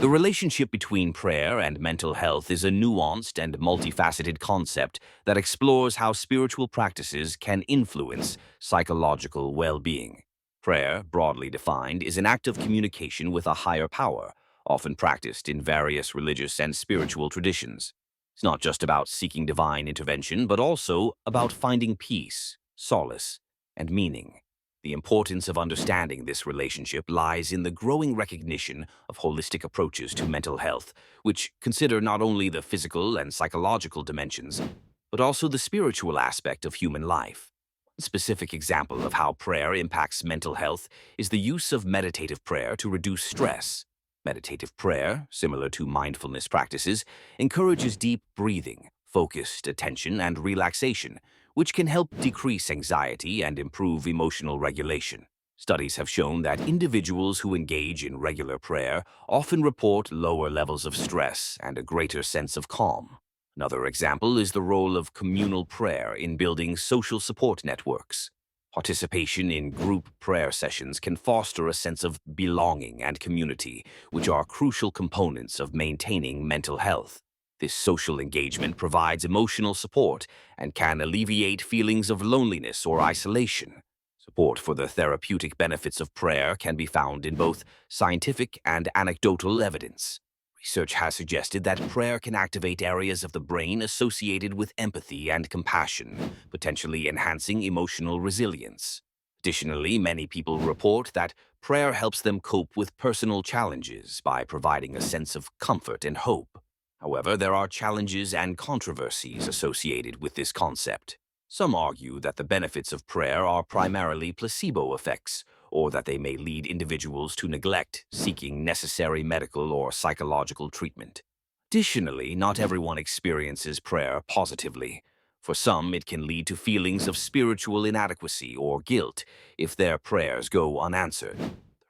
The relationship between prayer and mental health is a nuanced and multifaceted concept that explores how spiritual practices can influence psychological well-being. Prayer, broadly defined, is an act of communication with a higher power, often practiced in various religious and spiritual traditions. It's not just about seeking divine intervention, but also about finding peace, solace, and meaning. The importance of understanding this relationship lies in the growing recognition of holistic approaches to mental health, which consider not only the physical and psychological dimensions, but also the spiritual aspect of human life. A specific example of how prayer impacts mental health is the use of meditative prayer to reduce stress. Meditative prayer, similar to mindfulness practices, encourages deep breathing, focused attention, and relaxation, which can help decrease anxiety and improve emotional regulation. Studies have shown that individuals who engage in regular prayer often report lower levels of stress and a greater sense of calm. Another example is the role of communal prayer in building social support networks. Participation in group prayer sessions can foster a sense of belonging and community, which are crucial components of maintaining mental health. This social engagement provides emotional support and can alleviate feelings of loneliness or isolation. Support for the therapeutic benefits of prayer can be found in both scientific and anecdotal evidence. Research has suggested that prayer can activate areas of the brain associated with empathy and compassion, potentially enhancing emotional resilience. Additionally, many people report that prayer helps them cope with personal challenges by providing a sense of comfort and hope. However, there are challenges and controversies associated with this concept. Some argue that the benefits of prayer are primarily placebo effects, or that they may lead individuals to neglect seeking necessary medical or psychological treatment. Additionally, not everyone experiences prayer positively. For some, it can lead to feelings of spiritual inadequacy or guilt if their prayers go unanswered.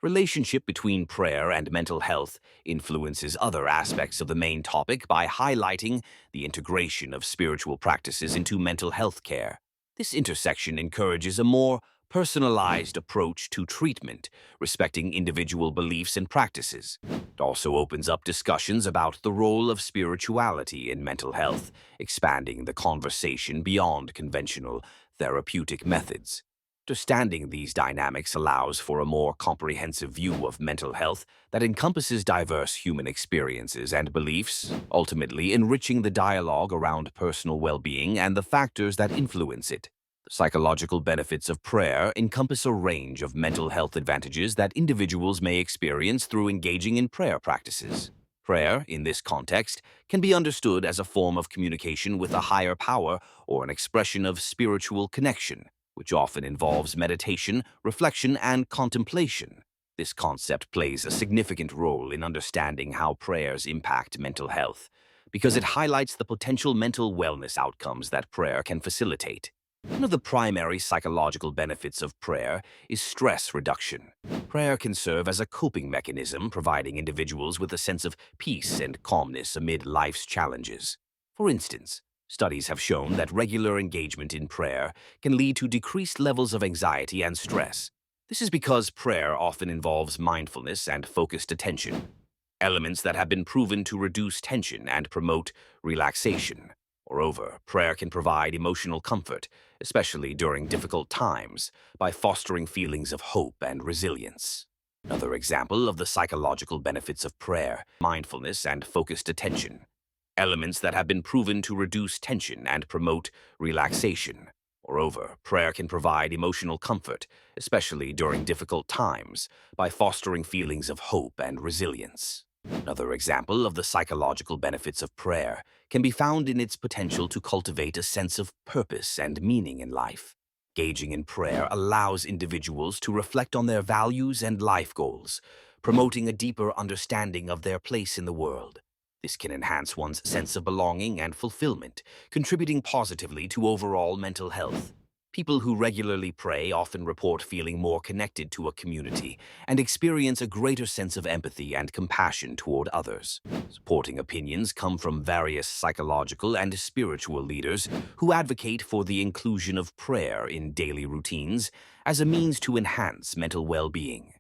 The relationship between prayer and mental health influences other aspects of the main topic by highlighting the integration of spiritual practices into mental health care. This intersection encourages a more personalized approach to treatment, respecting individual beliefs and practices. It also opens up discussions about the role of spirituality in mental health, expanding the conversation beyond conventional therapeutic methods. Understanding these dynamics allows for a more comprehensive view of mental health that encompasses diverse human experiences and beliefs, ultimately enriching the dialogue around personal well-being and the factors that influence it. The psychological benefits of prayer encompass a range of mental health advantages that individuals may experience through engaging in prayer practices. Prayer, in this context, can be understood as a form of communication with a higher power or an expression of spiritual connection, which often involves meditation, reflection, and contemplation. This concept plays a significant role in understanding how prayers impact mental health, because it highlights the potential mental wellness outcomes that prayer can facilitate. One of the primary psychological benefits of prayer is stress reduction. Prayer can serve as a coping mechanism, providing individuals with a sense of peace and calmness amid life's challenges. For instance, studies have shown that regular engagement in prayer can lead to decreased levels of anxiety and stress. This is because prayer often involves mindfulness and focused attention, elements that have been proven to reduce tension and promote relaxation. Moreover, prayer can provide emotional comfort, especially during difficult times, by fostering feelings of hope and resilience. Another example of the psychological benefits of prayer, mindfulness and focused attention, elements that have been proven to reduce tension and promote relaxation. Moreover, prayer can provide emotional comfort, especially during difficult times, by fostering feelings of hope and resilience. Another example of the psychological benefits of prayer can be found in its potential to cultivate a sense of purpose and meaning in life. Engaging in prayer allows individuals to reflect on their values and life goals, promoting a deeper understanding of their place in the world. This can enhance one's sense of belonging and fulfillment, contributing positively to overall mental health. People who regularly pray often report feeling more connected to a community and experience a greater sense of empathy and compassion toward others. Supporting opinions come from various psychological and spiritual leaders who advocate for the inclusion of prayer in daily routines as a means to enhance mental well-being.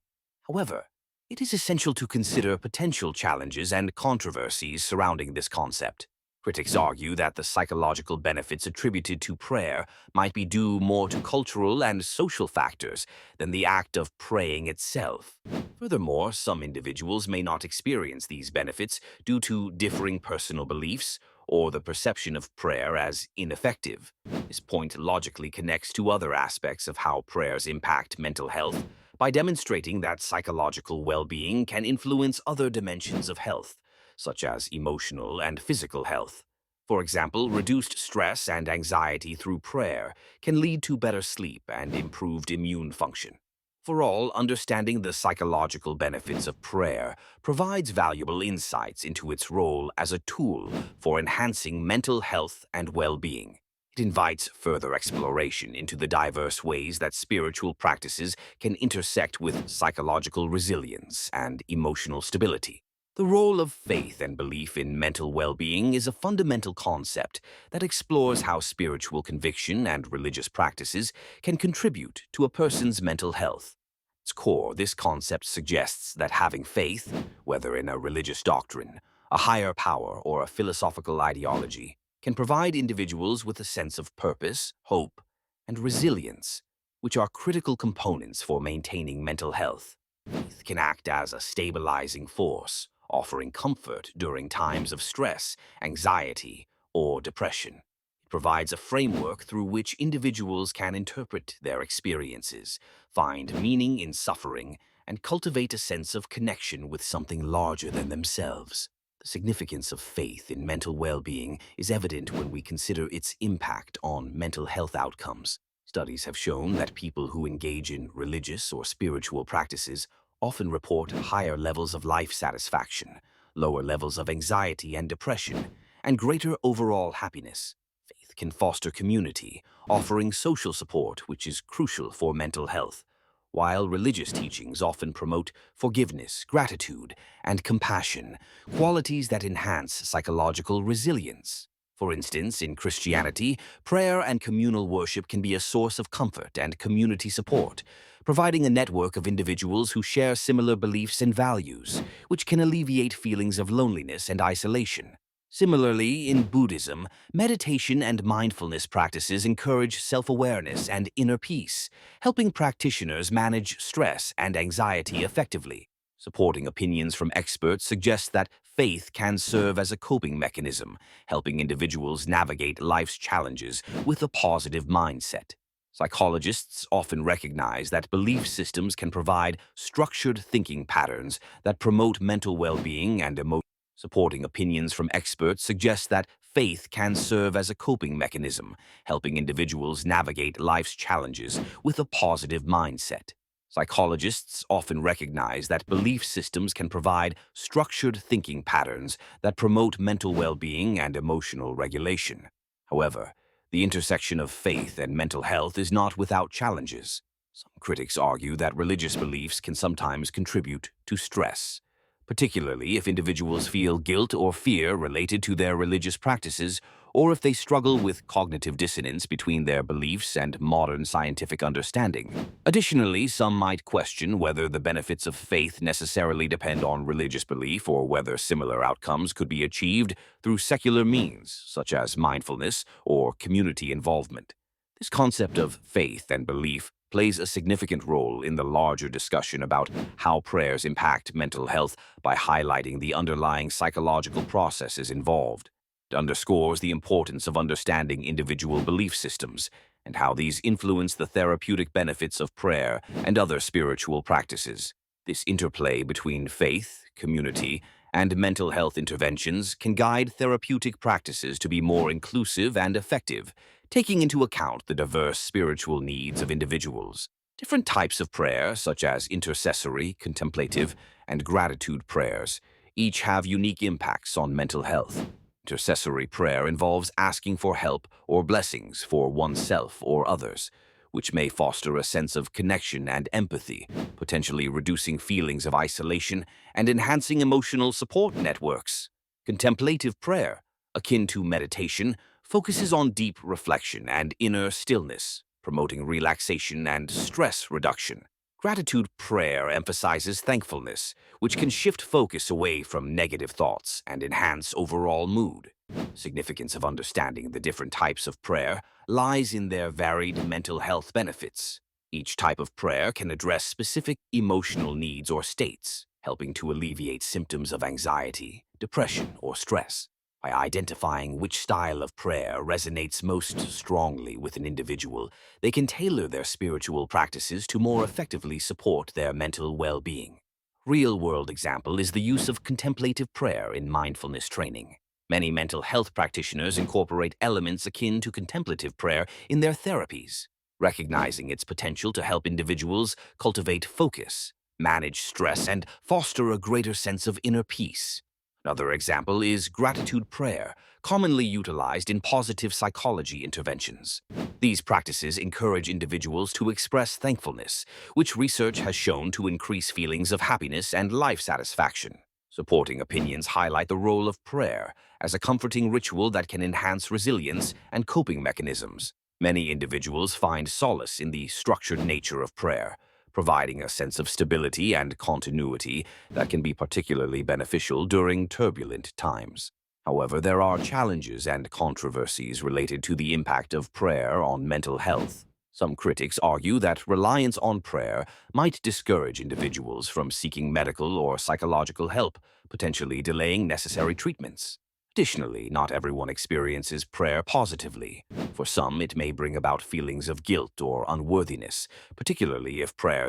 However, it is essential to consider potential challenges and controversies surrounding this concept. Critics argue that the psychological benefits attributed to prayer might be due more to cultural and social factors than the act of praying itself. Furthermore, some individuals may not experience these benefits due to differing personal beliefs or the perception of prayer as ineffective. This point logically connects to other aspects of how prayers impact mental health by demonstrating that psychological well-being can influence other dimensions of health, such as emotional and physical health. For example, reduced stress and anxiety through prayer can lead to better sleep and improved immune function. For all, understanding the psychological benefits of prayer provides valuable insights into its role as a tool for enhancing mental health and well-being. It invites further exploration into the diverse ways that spiritual practices can intersect with psychological resilience and emotional stability. The role of faith and belief in mental well-being is a fundamental concept that explores how spiritual conviction and religious practices can contribute to a person's mental health. At its core, this concept suggests that having faith, whether in a religious doctrine, a higher power, or a philosophical ideology, can provide individuals with a sense of purpose, hope, and resilience, which are critical components for maintaining mental health. Faith can act as a stabilizing force, offering comfort during times of stress, anxiety, or depression. It provides a framework through which individuals can interpret their experiences, find meaning in suffering, and cultivate a sense of connection with something larger than themselves. The significance of faith in mental well-being is evident when we consider its impact on mental health outcomes. Studies have shown that people who engage in religious or spiritual practices often report higher levels of life satisfaction, lower levels of anxiety and depression, and greater overall happiness. Faith can foster community, offering social support, which is crucial for mental health, while religious teachings often promote forgiveness, gratitude, and compassion, qualities that enhance psychological resilience. For instance, in Christianity, prayer and communal worship can be a source of comfort and community support, providing a network of individuals who share similar beliefs and values, which can alleviate feelings of loneliness and isolation. Similarly, in Buddhism, meditation and mindfulness practices encourage self-awareness and inner peace, helping practitioners manage stress and anxiety effectively. Supporting opinions from experts suggests that faith can serve as a coping mechanism, helping individuals navigate life's challenges with a positive mindset. Psychologists often recognize that belief systems can provide structured thinking patterns that promote mental well-being and emotional. Supporting opinions from experts suggests that faith can serve as a coping mechanism, helping individuals navigate life's challenges with a positive mindset. Psychologists often recognize that belief systems can provide structured thinking patterns that promote mental well-being and emotional regulation. However, the intersection of faith and mental health is not without challenges. Some critics argue that religious beliefs can sometimes contribute to stress, particularly if individuals feel guilt or fear related to their religious practices, or if they struggle with cognitive dissonance between their beliefs and modern scientific understanding. Additionally, some might question whether the benefits of faith necessarily depend on religious belief or whether similar outcomes could be achieved through secular means, such as mindfulness or community involvement. This concept of faith and belief plays a significant role in the larger discussion about how prayers impact mental health by highlighting the underlying psychological processes involved. It underscores the importance of understanding individual belief systems and how these influence the therapeutic benefits of prayer and other spiritual practices. This interplay between faith, community, and mental health interventions can guide therapeutic practices to be more inclusive and effective, taking into account the diverse spiritual needs of individuals. Different types of prayer, such as intercessory, contemplative, and gratitude prayers, each have unique impacts on mental health. Intercessory prayer involves asking for help or blessings for oneself or others, which may foster a sense of connection and empathy, potentially reducing feelings of isolation and enhancing emotional support networks. Contemplative prayer, akin to meditation, focuses on deep reflection and inner stillness, promoting relaxation and stress reduction. Gratitude prayer emphasizes thankfulness, which can shift focus away from negative thoughts and enhance overall mood. Significance of understanding the different types of prayer lies in their varied mental health benefits. Each type of prayer can address specific emotional needs or states, helping to alleviate symptoms of anxiety, depression, or stress. By identifying which style of prayer resonates most strongly with an individual, they can tailor their spiritual practices to more effectively support their mental well-being. Real-world example is the use of contemplative prayer in mindfulness training. Many mental health practitioners incorporate elements akin to contemplative prayer in their therapies, recognizing its potential to help individuals cultivate focus, manage stress, and foster a greater sense of inner peace. Another example is gratitude prayer, commonly utilized in positive psychology interventions. These practices encourage individuals to express thankfulness, which research has shown to increase feelings of happiness and life satisfaction. Supporting opinions highlight the role of prayer as a comforting ritual that can enhance resilience and coping mechanisms. Many individuals find solace in the structured nature of prayer, providing a sense of stability and continuity that can be particularly beneficial during turbulent times. However, there are challenges and controversies related to the impact of prayer on mental health. Some critics argue that reliance on prayer might discourage individuals from seeking medical or psychological help, potentially delaying necessary treatments. Additionally, not everyone experiences prayer positively. For some, it may bring about feelings of guilt or unworthiness, particularly if prayer